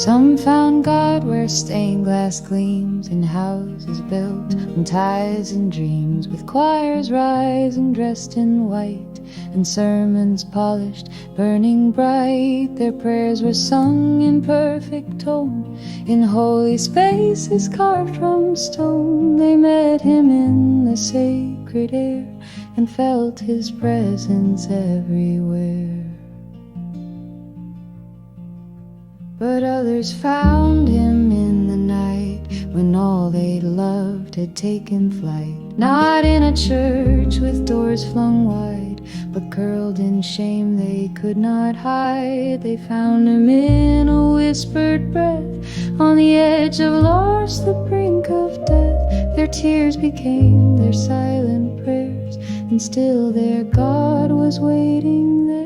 Some found God where stained glass gleams, in houses built on ties and dreams, with choirs rising dressed in white, and sermons polished, burning bright. Their prayers were sung in perfect tone, in holy spaces carved from stone. They met him in the sacred air, and felt his presence everywhere. But others found him in the night, when all they loved had taken flight. Not in a church with doors flung wide, but curled in shame they could not hide. They found him in a whispered breath, on the edge of lost, the brink of death. Their tears became their silent prayers, and still their God was waiting there.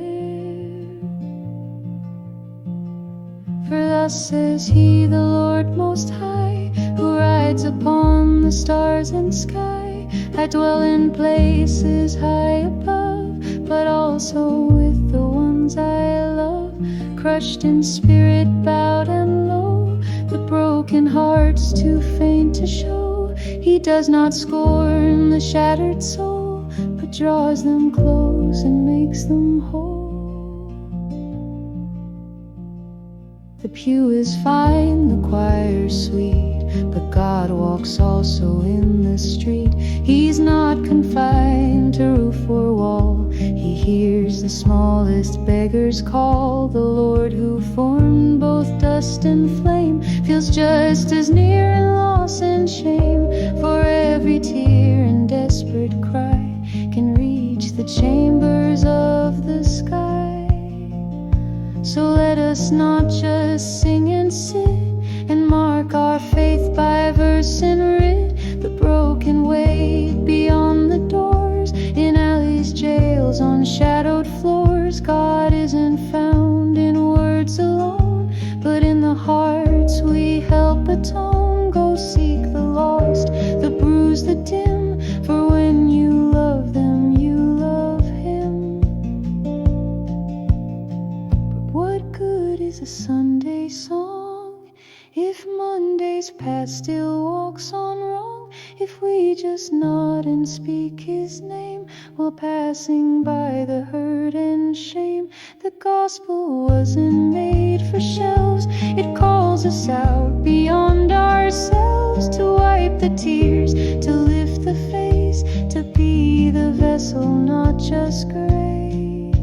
For thus says he, the Lord Most High, who rides upon the stars and sky. I dwell in places high above, but also with the ones I love, crushed in spirit, bowed and low, the broken hearts too faint to show. He does not scorn the shattered soul, but draws them close and makes them whole. The pew is fine, the choir's sweet, but God walks also in the street. He's not confined to roof or wall, he hears the smallest beggar's call. The Lord who formed both dust and flame feels just as near in loss and shame, for every tear and desperate cry can reach the chambers of the sky. So let us not just sing and sit, and mark our faith by verse and writ, the broken weight beyond the doors, in alleys, jails, on shadowed floors. God isn't found in words alone, but in the hearts we help atone. Go seek the lost, the bruised, the dim, for when you love them, you love him. But what good is a Sunday song if Monday's path still walks on wrong? If we just nod and speak his name while passing by the hurt and shame. The gospel wasn't made for shelves, it calls us out beyond ourselves, to wipe the tears, to lift the face, to be the vessel, not just grace.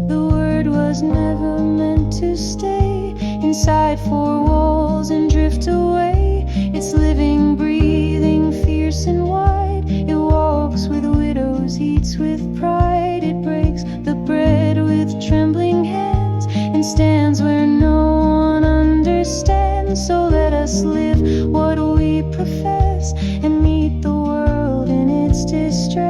The word was never meant to stay inside four walls and drift away. It's living, breathing, fierce and wide. It walks with widows, eats with pride. It breaks the bread with trembling hands, and stands where no one understands. So let us live what we profess, and meet the world in its distress.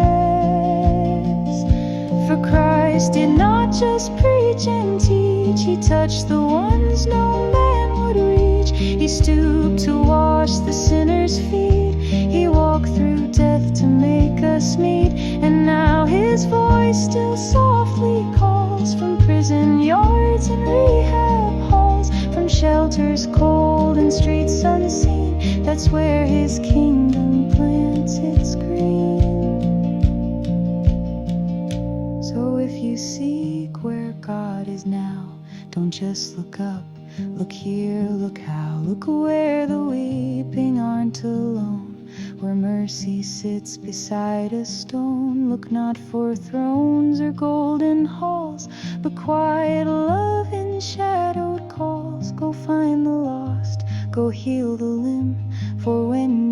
For Christ did not just preach and teach, he touched the ones no man would reach. He stooped to wash the sinner's feet, he walked through death to make us meet. And now his voice still softly calls, from prison yards and rehab halls, from shelters cold and streets unseen. That's where his kingdom plants its green. So if you seek where God is now, don't just look up, look here, look how. Look where the weeping aren't alone, where mercy sits beside a stone. Look not for thrones or golden halls, but quiet love in shadowed calls. Go find the lost, go heal the limb, for when